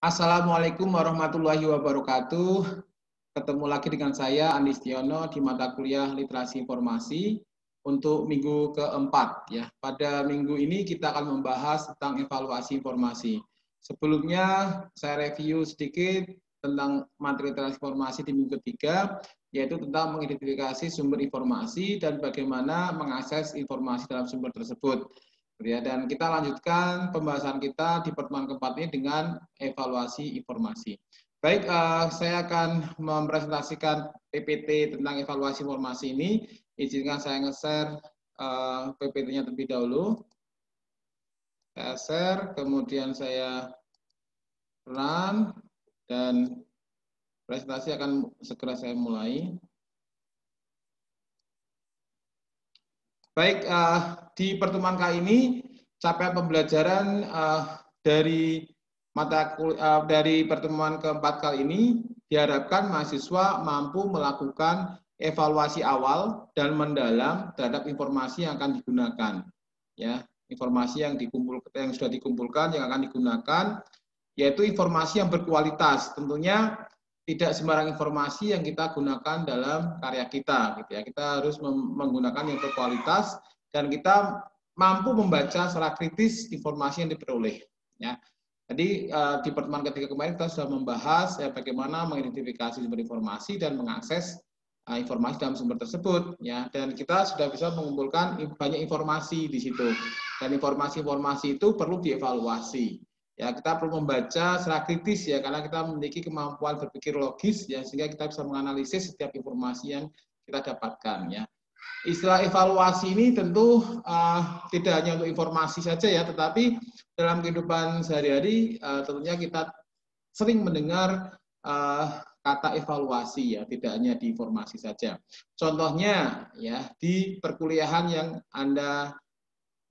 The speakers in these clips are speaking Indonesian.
Assalamualaikum warahmatullahi wabarakatuh. Ketemu lagi dengan saya, Andi Setiono, di mata kuliah Literasi Informasi untuk minggu keempat. Ya. Pada minggu ini kita akan membahas tentang evaluasi informasi. Sebelumnya, saya review sedikit tentang materi literasi informasi di minggu ketiga, yaitu tentang mengidentifikasi sumber informasi dan bagaimana mengakses informasi dalam sumber tersebut. Ya, dan kita lanjutkan pembahasan kita di pertemuan keempat ini dengan evaluasi informasi. Baik, saya akan mempresentasikan PPT tentang evaluasi informasi ini. Izinkan saya nge-share PPT-nya terlebih dahulu. Saya share, kemudian saya run, dan presentasi akan segera saya mulai. Baik, di pertemuan kali ini capaian pembelajaran dari pertemuan keempat kali ini diharapkan mahasiswa mampu melakukan evaluasi awal dan mendalam terhadap informasi yang akan digunakan. Ya, informasi yang sudah dikumpulkan yang akan digunakan, yaitu informasi yang berkualitas. Tentunya tidak sembarang informasi yang kita gunakan dalam karya kita, gitu ya. Kita harus menggunakan yang berkualitas dan kita mampu membaca secara kritis informasi yang diperoleh. Ya. Jadi di pertemuan ketiga kemarin kita sudah membahas bagaimana mengidentifikasi sumber informasi dan mengakses informasi dalam sumber tersebut. Ya. Dan kita sudah bisa mengumpulkan banyak informasi di situ. Dan informasi-informasi itu perlu dievaluasi. Ya, kita perlu membaca secara kritis ya, karena kita memiliki kemampuan berpikir logis ya, sehingga kita bisa menganalisis setiap informasi yang kita dapatkan ya. Istilah evaluasi ini tentu tidak hanya untuk informasi saja ya, tetapi dalam kehidupan sehari-hari tentunya kita sering mendengar kata evaluasi ya, tidak hanya di informasi saja. Contohnya ya, di perkuliahan yang Anda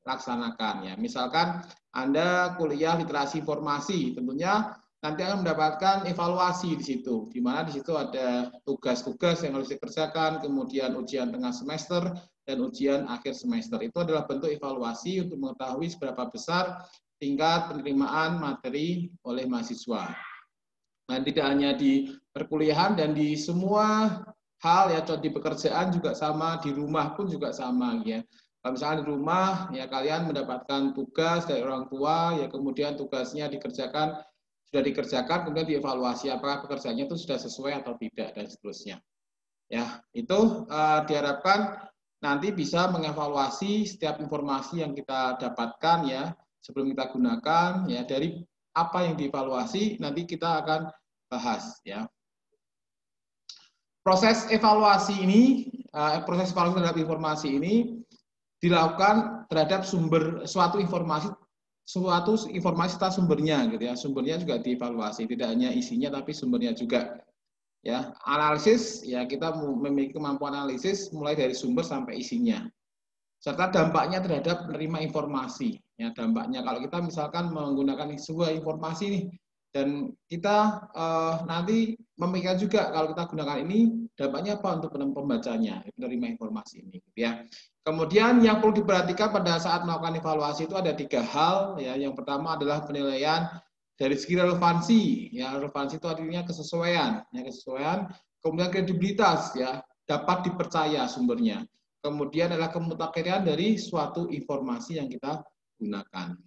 laksanakan ya. Misalkan Anda kuliah literasi informasi, tentunya nanti akan mendapatkan evaluasi di situ, di mana di situ ada tugas-tugas yang harus dikerjakan, kemudian ujian tengah semester dan ujian akhir semester. Itu adalah bentuk evaluasi untuk mengetahui seberapa besar tingkat penerimaan materi oleh mahasiswa. Nah, tidak hanya di perkuliahan dan di semua hal ya, di pekerjaan juga sama, di rumah pun juga sama ya. Kalau misalnya di rumah, ya kalian mendapatkan tugas dari orang tua, ya kemudian tugasnya sudah dikerjakan, kemudian dievaluasi apakah pekerjaannya itu sudah sesuai atau tidak, dan seterusnya. Ya, itu diharapkan nanti bisa mengevaluasi setiap informasi yang kita dapatkan ya, sebelum kita gunakan, ya dari apa yang dievaluasi, nanti kita akan bahas ya. Proses evaluasi terhadap informasi ini dilakukan terhadap suatu informasi serta sumbernya gitu ya. Sumbernya juga dievaluasi, tidak hanya isinya tapi sumbernya juga. Ya, analisis ya, kita memiliki kemampuan analisis mulai dari sumber sampai isinya. Serta dampaknya terhadap menerima informasi. Ya, dampaknya kalau kita misalkan menggunakan sebuah informasi nih, dan kita nanti memikirkan juga kalau kita gunakan ini dampaknya apa untuk pembacanya, menerima informasi ini gitu ya. Kemudian yang perlu diperhatikan pada saat melakukan evaluasi itu ada 3 hal ya. Yang pertama adalah penilaian dari segi relevansi ya. Relevansi itu artinya kesesuaian ya, kesesuaian. Kemudian kredibilitas ya, dapat dipercaya sumbernya. Kemudian adalah kemutakhiran dari suatu informasi yang kita gunakan.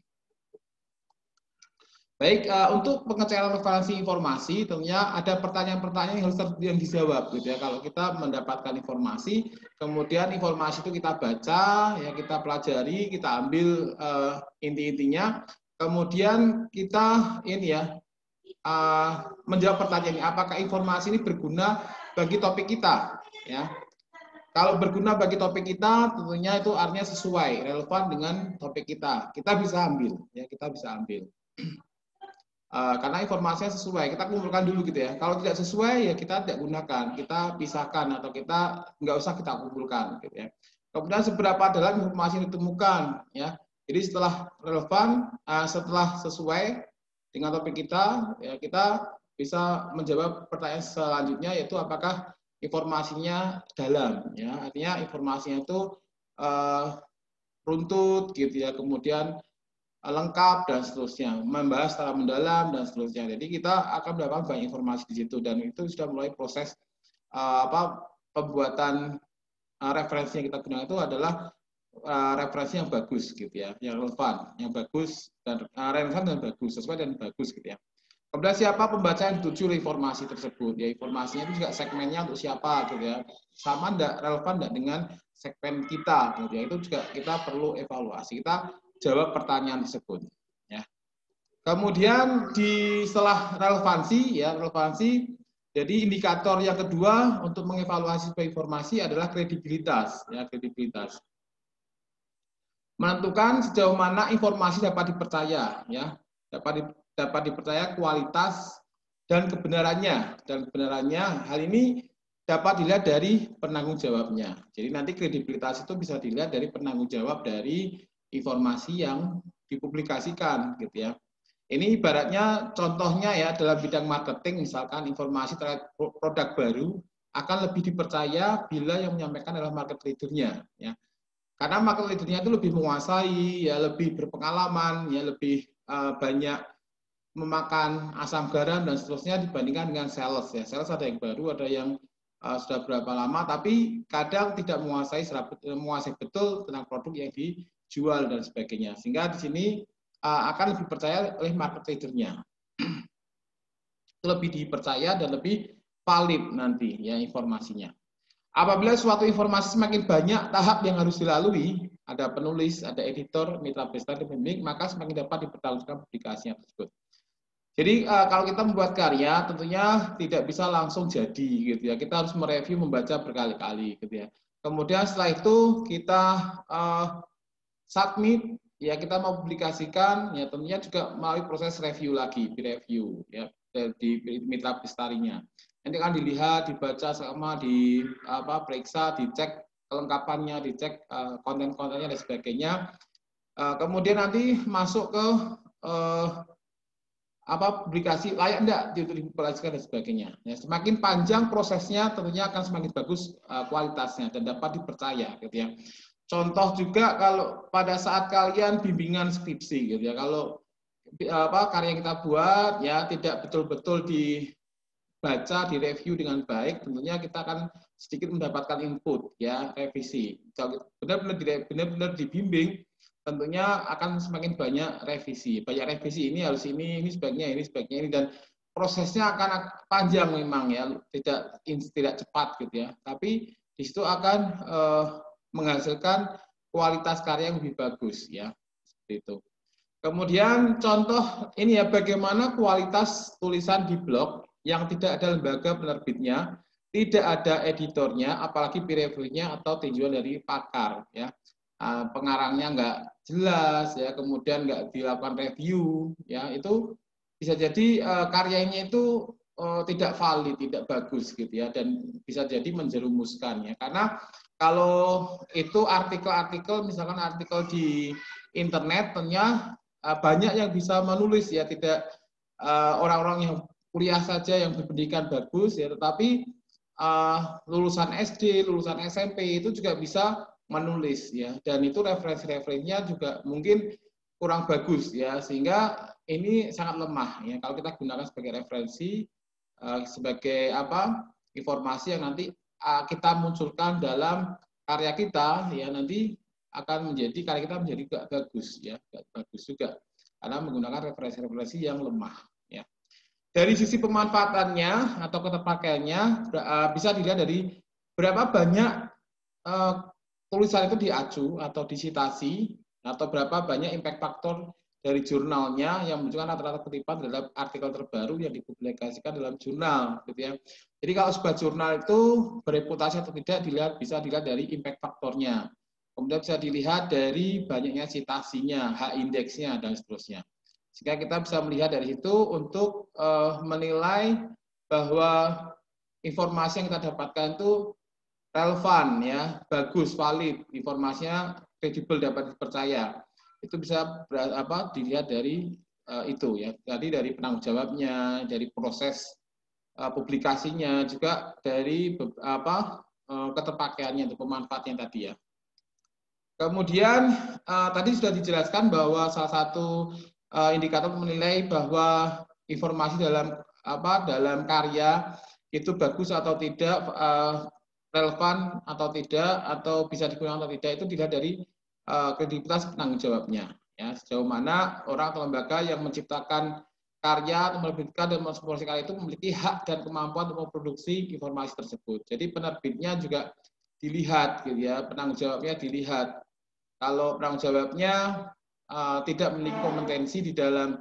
Baik, untuk pengecekan relevansi informasi, tentunya ada pertanyaan-pertanyaan yang harus dijawab, gitu ya. Kalau kita mendapatkan informasi, kemudian informasi itu kita baca, ya kita pelajari, kita ambil inti-intinya, kemudian kita ini ya menjawab pertanyaan ini, apakah informasi ini berguna bagi topik kita, ya. Kalau berguna bagi topik kita, tentunya itu artinya sesuai, relevan dengan topik kita. Kita bisa ambil, ya kita bisa ambil. Karena informasinya sesuai, kita kumpulkan dulu gitu ya. Kalau tidak sesuai ya kita tidak gunakan, kita pisahkan atau kita nggak usah kita kumpulkan gitu ya. Kemudian seberapa dalam informasi yang ditemukan ya. Jadi setelah relevan, setelah sesuai dengan topik kita, ya kita bisa menjawab pertanyaan selanjutnya, yaitu apakah informasinya dalam ya. Artinya informasinya itu runtut gitu ya. Kemudian lengkap dan seterusnya, membahas secara mendalam dan seterusnya. Jadi kita akan mendapatkan banyak informasi di situ dan itu sudah mulai proses pembuatan referensi yang kita gunakan itu adalah referensi yang bagus gitu ya, yang relevan, yang bagus dan relevan dan bagus, sesuai dan bagus gitu ya. Kemudian siapa pembaca yang dituju oleh informasi tersebut? Ya informasinya itu juga segmennya untuk siapa gitu ya. Sama enggak relevan enggak dengan segmen kita gitu ya. Itu juga kita perlu evaluasi. Kita jawab pertanyaan tersebut ya. Kemudian setelah relevansi ya, jadi indikator yang kedua untuk mengevaluasi sebuah informasi adalah kredibilitas ya, kredibilitas. Menentukan sejauh mana informasi dapat dipercaya ya, dapat dipercaya kualitas dan kebenarannya. Hal ini dapat dilihat dari penanggung jawabnya. Jadi nanti kredibilitas itu bisa dilihat dari penanggung jawab dari informasi yang dipublikasikan gitu ya. Ini ibaratnya contohnya ya dalam bidang marketing, misalkan informasi terkait produk baru akan lebih dipercaya bila yang menyampaikan adalah market leader-nya ya. Karena market leader-nya itu lebih menguasai ya, lebih berpengalaman ya, lebih banyak memakan asam garam dan seterusnya dibandingkan dengan sales ya. Sales ada yang baru, ada yang sudah berapa lama, tapi kadang tidak menguasai betul tentang produk yang dijual dan sebagainya. Sehingga di sini akan lebih percaya oleh market leader-nya. Lebih dipercaya dan lebih valid nanti ya informasinya. Apabila suatu informasi semakin banyak tahap yang harus dilalui, ada penulis, ada editor, mitra pesta, dan pembimbing, maka semakin dapat dipertanggungjawabkan publikasinya tersebut. Jadi kalau kita membuat karya tentunya tidak bisa langsung jadi gitu ya. Kita harus mereview, membaca berkali-kali gitu ya. Kemudian setelah itu kita submit ya, kita mau publikasikan ya, tentunya juga melalui proses review lagi, review ya di mitra pestarinya. Nanti akan dilihat, dibaca sama, periksa, dicek kelengkapannya, dicek konten-kontennya dan sebagainya. Kemudian nanti masuk ke publikasi layak enggak untuk dipublikasikan dan sebagainya. Ya, semakin panjang prosesnya tentunya akan semakin bagus kualitasnya dan dapat dipercaya gitu ya. Contoh juga kalau pada saat kalian bimbingan skripsi gitu ya, kalau karya yang kita buat ya tidak betul-betul dibaca, direview dengan baik, tentunya kita akan sedikit mendapatkan input ya, revisi. Kalau benar-benar dibimbing, tentunya akan semakin banyak revisi. Banyak revisi, ini harus ini sebaiknya ini dan prosesnya akan panjang memang ya, tidak cepat gitu ya. Tapi di situ akan menghasilkan kualitas karya yang lebih bagus ya, seperti itu. Kemudian contoh ini ya, bagaimana kualitas tulisan di blog yang tidak ada lembaga penerbitnya, tidak ada editornya, apalagi peer review-nya atau tinjauan dari pakar ya. Pengarangnya nggak jelas ya, kemudian nggak dilakukan review ya, itu bisa jadi karyanya itu tidak valid, tidak bagus gitu ya, dan bisa jadi menjerumuskan ya. Karena kalau itu artikel-artikel, misalkan artikel di internet, tentunya banyak yang bisa menulis ya, tidak orang-orang yang kuliah saja yang berpendidikan bagus ya, tetapi lulusan SD, lulusan SMP itu juga bisa menulis ya, dan itu referensi-referensinya juga mungkin kurang bagus ya, sehingga ini sangat lemah ya kalau kita gunakan sebagai referensi, sebagai informasi yang nanti kita munculkan dalam karya kita ya, nanti akan menjadi karya kita menjadi gak bagus ya, gak bagus juga karena menggunakan referensi-referensi yang lemah ya. Dari sisi pemanfaatannya atau keterpakaiannya bisa dilihat dari berapa banyak tulisan itu diacu atau disitasi, atau berapa banyak impact factor dari jurnalnya yang menunjukkan rata-rata kutipan terhadap artikel terbaru yang dipublikasikan dalam jurnal gitu ya. Jadi kalau sebuah jurnal itu bereputasi atau tidak bisa dilihat dari impact faktornya. Kemudian bisa dilihat dari banyaknya citasinya, H-indeksnya dan seterusnya. Sehingga kita bisa melihat dari situ untuk menilai bahwa informasi yang kita dapatkan itu relevan ya, bagus, valid, informasinya kredibel, dapat dipercaya. Itu bisa dilihat dari itu ya. Jadi dari penanggung jawabnya, dari proses publikasinya, juga dari keterpakaiannya, untuk pemanfaatnya tadi ya. Kemudian tadi sudah dijelaskan bahwa salah satu indikator menilai bahwa informasi dalam karya itu bagus atau tidak, relevan atau tidak, atau bisa digunakan atau tidak, itu dilihat dari kredibilitas penanggung jawabnya. Ya, sejauh mana orang atau lembaga yang menciptakan karya atau menerbitkan dan mempromosikan karya itu memiliki hak dan kemampuan untuk memproduksi informasi tersebut. Jadi penerbitnya juga dilihat, gitu ya, penanggung jawabnya dilihat. Kalau penanggung jawabnya tidak memiliki kompetensi di dalam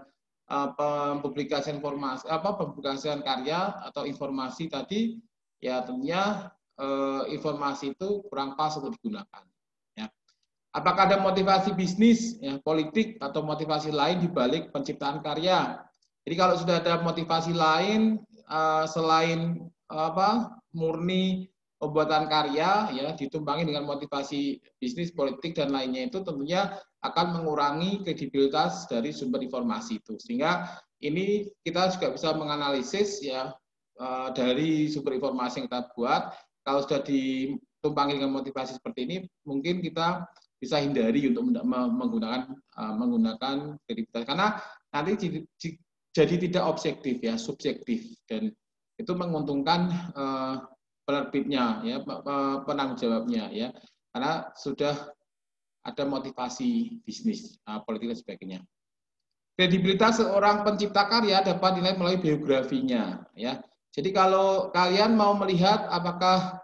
pempublikasian informasi, pempublikasian karya atau informasi tadi, ya tentunya informasi itu kurang pas untuk digunakan. Ya. Apakah ada motivasi bisnis, ya, politik, atau motivasi lain di balik penciptaan karya? Jadi kalau sudah ada motivasi lain selain murni pembuatan karya, ya, ditumpangi dengan motivasi bisnis, politik, dan lainnya, itu tentunya akan mengurangi kredibilitas dari sumber informasi itu. Sehingga ini kita juga bisa menganalisis, ya, dari sumber informasi yang kita buat. Kalau sudah ditumpangi dengan motivasi seperti ini, mungkin kita bisa hindari untuk menggunakan kredibilitas, karena nanti jadi tidak objektif, ya, subjektif, dan itu menguntungkan penerbitnya, ya, penanggung jawabnya, ya, karena sudah ada motivasi bisnis, politik dan sebagainya. Kredibilitas seorang pencipta karya dapat dinilai melalui biografinya, ya. Jadi kalau kalian mau melihat apakah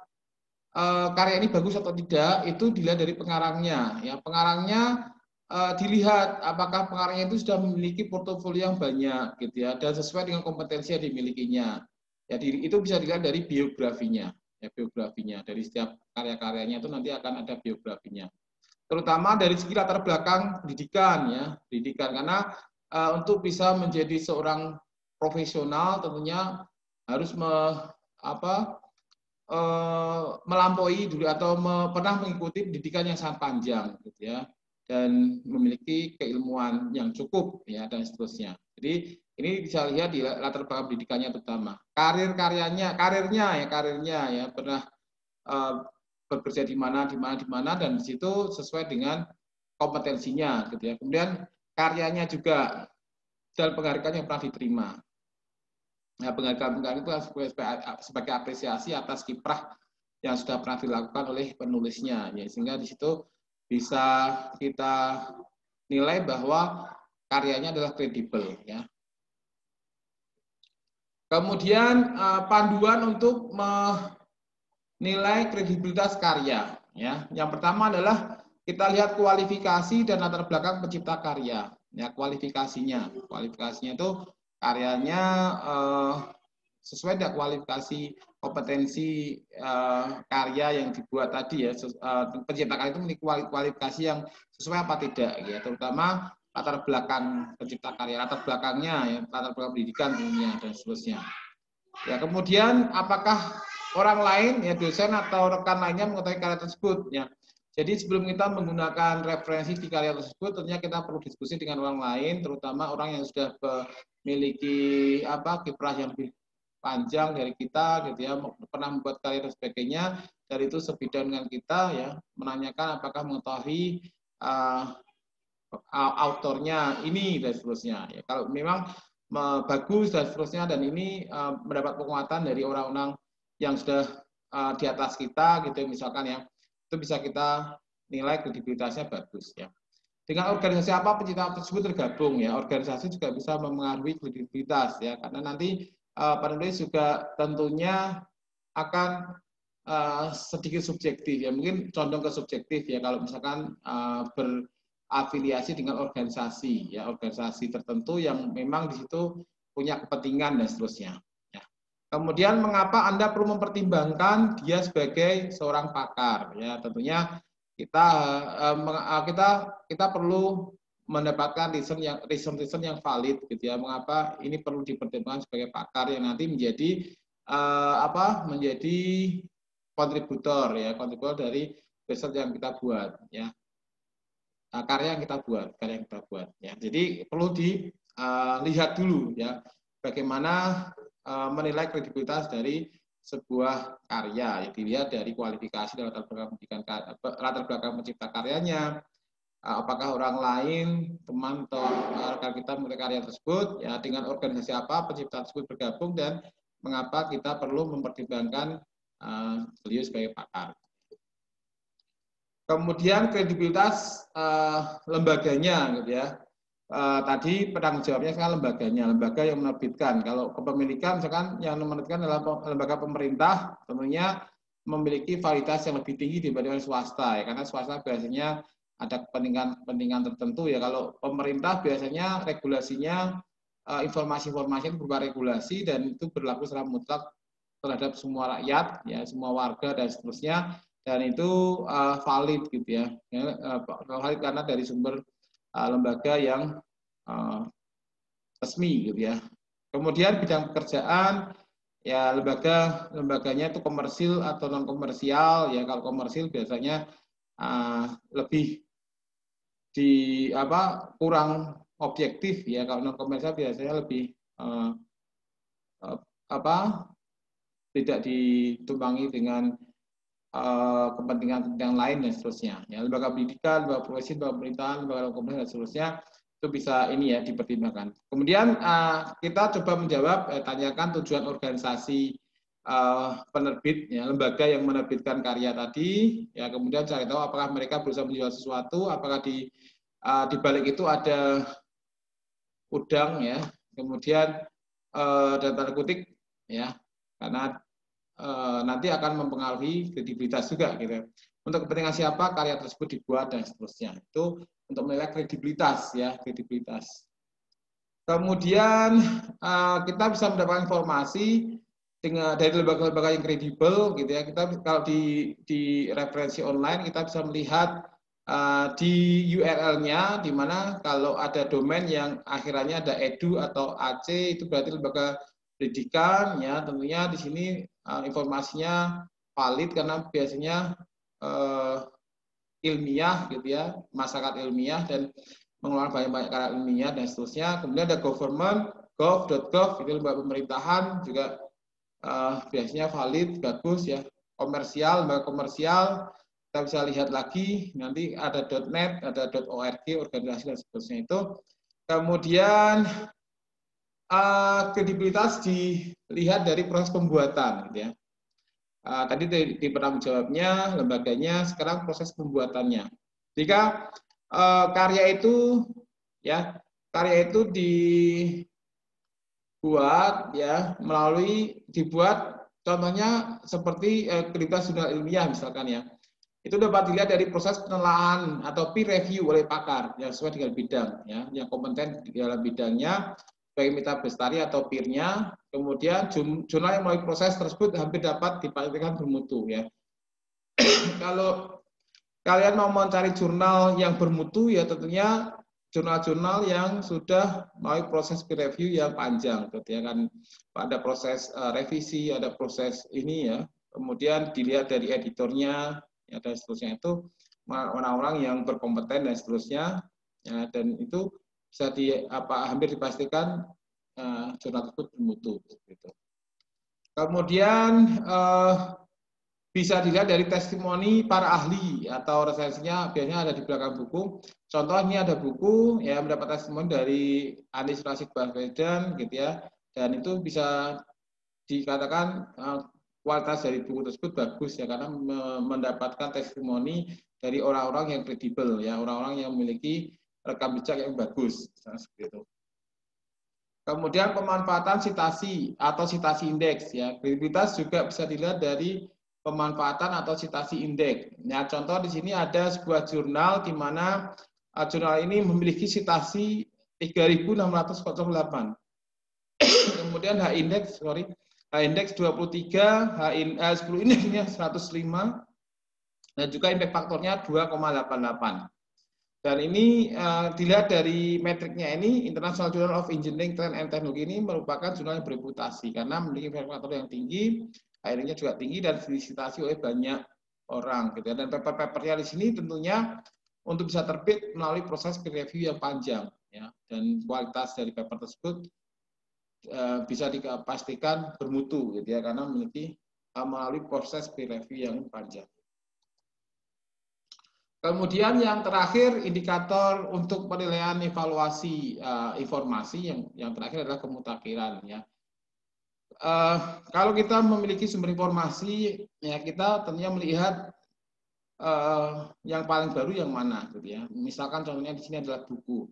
karya ini bagus atau tidak, itu dilihat dari pengarangnya, ya. Pengarangnya dilihat apakah pengarangnya itu sudah memiliki portofolio yang banyak, gitu ya, dan sesuai dengan kompetensi yang dimilikinya. Jadi itu bisa dilihat dari biografinya, ya, biografinya dari setiap karya-karyanya itu nanti akan ada biografinya. Terutama dari segi latar belakang pendidikan, ya, pendidikan, karena untuk bisa menjadi seorang profesional tentunya harus melampaui dulu atau pernah mengikuti pendidikan yang sangat panjang, gitu ya, dan memiliki keilmuan yang cukup, ya, dan seterusnya. Jadi ini bisa lihat di latar belakang pendidikannya terutama. Karirnya ya, pernah bekerja di mana, dan di situ sesuai dengan kompetensinya, gitu ya. Kemudian karyanya juga dan penghargaan yang pernah diterima. Nah, penghargaan itu sebagai apresiasi atas kiprah yang sudah pernah dilakukan oleh penulisnya, ya, sehingga di situ bisa kita nilai bahwa karyanya adalah kredibel, ya. Kemudian panduan untuk menilai kredibilitas karya, ya. Yang pertama adalah kita lihat kualifikasi dan latar belakang pencipta karya, ya, kualifikasinya itu karyanya sesuai dengan kualifikasi kompetensi karya yang dibuat tadi, ya, pencipta karya itu memiliki kualifikasi yang sesuai apa tidak, ya, terutama latar belakang pencipta karya, latar belakangnya, ya, latar belakang pendidikan tentunya, dan seterusnya. Ya, kemudian apakah orang lain, ya, dosen atau rekan lainnya mengetahui karya tersebut, ya. Jadi sebelum kita menggunakan referensi di karya tersebut, tentunya kita perlu diskusi dengan orang lain, terutama orang yang sudah memiliki kiprah yang lebih panjang dari kita, gitu ya, pernah membuat karya dan sebagainya, dari itu sebidang dengan kita, ya, menanyakan apakah mengetahui autornya ini dan seterusnya. Ya, kalau memang bagus dan seterusnya, dan ini mendapat penguatan dari orang-orang yang sudah di atas kita, gitu, misalkan, ya, itu bisa kita nilai kredibilitasnya bagus, ya. Dengan organisasi apa pencipta tersebut tergabung, ya, organisasi juga bisa mempengaruhi kredibilitas, ya, karena nanti penulis juga tentunya akan sedikit subjektif, ya, mungkin condong ke subjektif, ya, kalau misalkan berafiliasi dengan organisasi, ya, organisasi tertentu yang memang di situ punya kepentingan dan seterusnya. Ya. Kemudian mengapa Anda perlu mempertimbangkan dia sebagai seorang pakar, ya, tentunya kita perlu mendapatkan reason yang valid, gitu ya, mengapa ini perlu dipertimbangkan sebagai pakar yang nanti menjadi menjadi kontributor dari riset yang kita buat, ya, karya yang kita buat, ya. Jadi perlu dilihat dulu, ya, bagaimana menilai kredibilitas dari sebuah karya. Dilihat dari kualifikasi dan latar belakang pencipta karyanya, apakah orang lain, teman atau rekan kita memiliki karya tersebut, ya dengan organisasi apa pencipta tersebut bergabung, dan mengapa kita perlu mempertimbangkan beliau sebagai pakar. Kemudian kredibilitas lembaganya, gitu ya. Tadi penanggung jawabnya kan lembaganya, lembaga yang menerbitkan. Kalau kepemilikan, misalkan yang menerbitkan adalah lembaga pemerintah, tentunya memiliki validitas yang lebih tinggi dibandingkan swasta, ya, karena swasta biasanya ada kepentingan tertentu, ya. Kalau pemerintah biasanya regulasinya informasi-informasi berupa regulasi, dan itu berlaku secara mutlak terhadap semua rakyat, ya, semua warga dan seterusnya, dan itu valid, gitu ya. Valid karena dari sumber lembaga yang resmi, gitu ya. Kemudian bidang pekerjaan, ya lembaganya itu komersil atau non komersial, ya. Kalau komersil biasanya lebih kurang objektif, ya. Kalau non komersial biasanya lebih tidak ditumpangi dengan kepentingan lain dan seterusnya. Ya, lembaga pendidikan, lembaga profesi, lembaga pemerintahan, lembaga komersial dan seterusnya, itu bisa ini ya dipertimbangkan. Kemudian kita coba menjawab tanyakan tujuan organisasi penerbit, ya, lembaga yang menerbitkan karya tadi, ya. Kemudian cari tahu apakah mereka berusaha menjual sesuatu, apakah di balik itu ada udang, ya. Kemudian dan tanda kutip, ya, karena nanti akan mempengaruhi kredibilitas juga, gitu. Untuk kepentingan siapa karya tersebut dibuat dan seterusnya. Itu untuk menilai kredibilitas, ya, kredibilitas. Kemudian kita bisa mendapatkan informasi dari lembaga-lembaga yang kredibel, gitu ya. Kita kalau di referensi online kita bisa melihat di URL-nya, di mana kalau ada domain yang akhirannya ada edu atau AC, itu berarti lembaga pendidikan, ya. Tentunya di sini informasinya valid karena biasanya ilmiah, gitu ya, masyarakat ilmiah dan mengeluarkan banyak karya ilmiah dan seterusnya. Kemudian ada government, gov.gov, itu lembaga pemerintahan juga biasanya valid, bagus, ya. Komersial, lembaga komersial, kita bisa lihat lagi, nanti ada .net, ada .org, organisasi dan seterusnya itu. Kemudian kredibilitas dilihat dari proses pembuatan, gitu ya. Tadi di penanggung jawabnya, lembaganya, sekarang proses pembuatannya. Jika karya itu dibuat, ya, dibuat contohnya seperti kredibilitas jurnal ilmiah misalkan, ya. Itu dapat dilihat dari proses penelaahan atau peer review oleh pakar yang sesuai dengan bidang, ya, yang kompeten di dalam bidangnya, baik Mita Bestari atau peer-nya. Kemudian jurnal yang melalui proses tersebut hampir dapat dipastikan bermutu, ya. Kalau kalian mau mencari jurnal yang bermutu, ya tentunya jurnal-jurnal yang sudah melalui proses peer review yang panjang, gitu ya, kan. Ada proses revisi, ada proses ini, ya. Kemudian dilihat dari editornya, ya, dan seterusnya, itu orang-orang yang berkompeten dan seterusnya, ya, dan itu bisa hampir dipastikan jurnal tersebut bermutu, gitu. Kemudian bisa dilihat dari testimoni para ahli atau resensinya, biasanya ada di belakang buku. Contoh ini ada buku, ya, mendapat testimoni dari Anies Rashid Baswedan, gitu ya, dan itu bisa dikatakan kualitas dari buku tersebut bagus, ya, karena mendapatkan testimoni dari orang-orang yang kredibel, ya, orang-orang yang memiliki rekam jejak yang bagus, seperti itu. Kemudian pemanfaatan sitasi atau sitasi indeks, ya. Kredibilitas juga bisa dilihat dari pemanfaatan atau sitasi indeks. Nah, contoh di sini ada sebuah jurnal di mana jurnal ini memiliki sitasi 3.608. Kemudian H-index 23, 10 indeksnya 105, dan juga impact faktornya 2,88. Dan ini dilihat dari metriknya ini, International Journal of Engineering, Trend and Technology ini merupakan jurnal yang bereputasi karena memiliki impact faktor yang tinggi, akhirnya juga tinggi, dan disitasi oleh banyak orang, gitu. Dan paper-papernya di sini tentunya untuk bisa terbit melalui proses peer review yang panjang, ya, dan kualitas dari paper tersebut bisa dipastikan bermutu, gitu ya, karena memiliki melalui proses peer review yang panjang. Kemudian yang terakhir, indikator untuk penilaian evaluasi informasi yang terakhir adalah kemutakhiran, ya. Kalau kita memiliki sumber informasi, ya kita tentunya melihat yang paling baru yang mana, gitu ya. Misalkan contohnya di sini adalah buku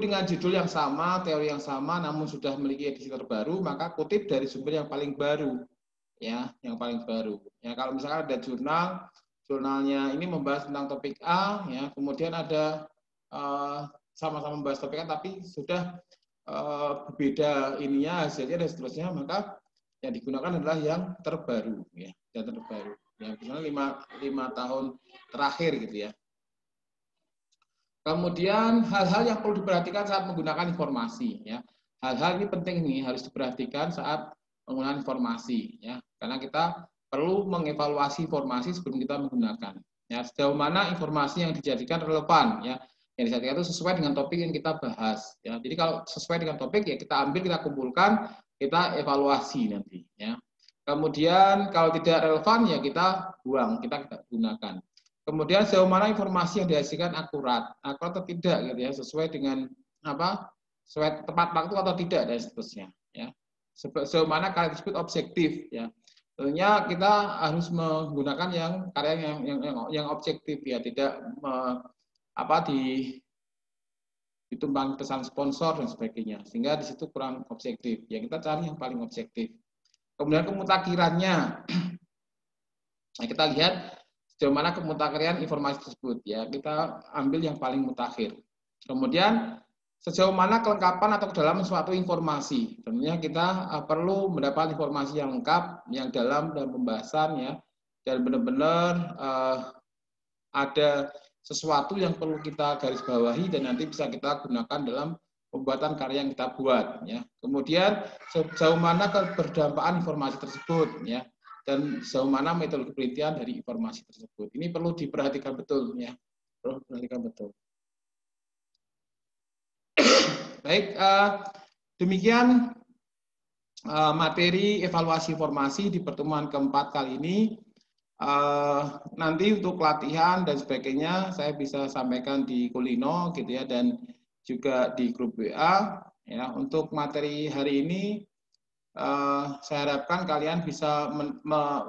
dengan judul yang sama, teori yang sama, namun sudah memiliki edisi terbaru, maka kutip dari sumber yang paling baru, ya, yang paling baru. Ya, kalau misalkan ada jurnalnya ini membahas tentang topik A, ya, kemudian ada sama-sama membahas topik A, tapi sudah berbeda ininya, hasilnya dan seterusnya, maka yang digunakan adalah yang terbaru, ya, yang terbaru. Ya, misalnya 5 tahun terakhir gitu ya. Kemudian hal-hal yang perlu diperhatikan saat menggunakan informasi, ya. Hal-hal ini penting nih, harus diperhatikan saat menggunakan informasi, ya, karena kita perlu mengevaluasi informasi sebelum kita menggunakan. Ya, sejauh mana informasi yang dijadikan relevan, ya, yang dijadikan itu sesuai dengan topik yang kita bahas. Ya, jadi kalau sesuai dengan topik, ya kita ambil, kita kumpulkan, kita evaluasi nanti. Ya. Kemudian kalau tidak relevan, ya kita buang, kita gunakan. Kemudian sejauh mana informasi yang dihasilkan akurat atau tidak, gitu ya, sesuai dengan apa, sesuai tepat waktu atau tidak dan seterusnya. Ya. Sejauh mana karya tersebut objektif, ya. Tentunya kita harus menggunakan yang karya yang objektif, ya, tidak ditumbang pesan sponsor dan sebagainya, sehingga di situ kurang objektif. Ya, kita cari yang paling objektif. Kemudian kemutakhirannya, nah, kita lihat sejauh mana kemutakhiran informasi tersebut, ya, kita ambil yang paling mutakhir. Kemudian sejauh mana kelengkapan atau kedalaman suatu informasi. Tentunya kita perlu mendapat informasi yang lengkap, yang dalam dan pembahasan, ya, dan benar-benar ada sesuatu yang perlu kita garis bawahi dan nanti bisa kita gunakan dalam pembuatan karya yang kita buat, ya. Kemudian sejauh mana keberdampaan informasi tersebut, ya, dan sejauh mana metode penelitian dari informasi tersebut. Ini perlu diperhatikan betul, ya, perlu diperhatikan betul. Baik, demikian materi evaluasi informasi di pertemuan keempat kali ini. Nanti untuk latihan dan sebagainya saya bisa sampaikan di Kulino, gitu ya, dan juga di grup WA. Ya, untuk materi hari ini saya harapkan kalian bisa menerima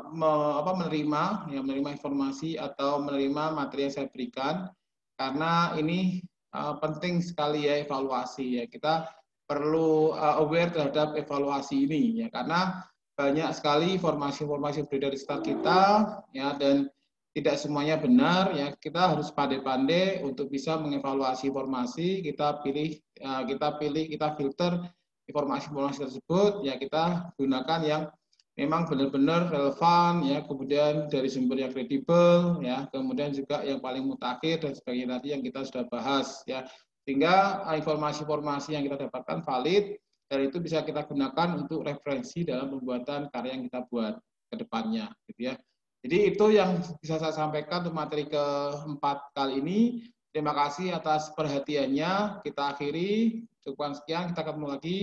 informasi atau menerima materi yang saya berikan, karena ini penting sekali, ya, evaluasi, ya. Kita perlu aware terhadap evaluasi ini, ya, karena banyak sekali informasi-informasi beredar di sekitar kita, ya, dan tidak semuanya benar, ya. Kita harus pandai-pandai untuk bisa mengevaluasi informasi, kita filter informasi-informasi tersebut, ya, kita gunakan yang memang benar-benar relevan, ya, kemudian dari sumber yang kredibel, ya, kemudian juga yang paling mutakhir dan sebagainya tadi yang kita sudah bahas, ya, sehingga informasi-informasi yang kita dapatkan valid dan itu bisa kita gunakan untuk referensi dalam pembuatan karya yang kita buat ke depannya, gitu ya. Jadi itu yang bisa saya sampaikan untuk materi keempat kali ini. Terima kasih atas perhatiannya. Kita akhiri, cukup sekian, kita ketemu lagi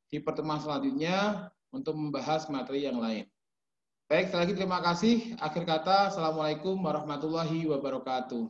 di pertemuan selanjutnya untuk membahas materi yang lain. Baik, sekali lagi terima kasih. Akhir kata, Assalamualaikum warahmatullahi wabarakatuh.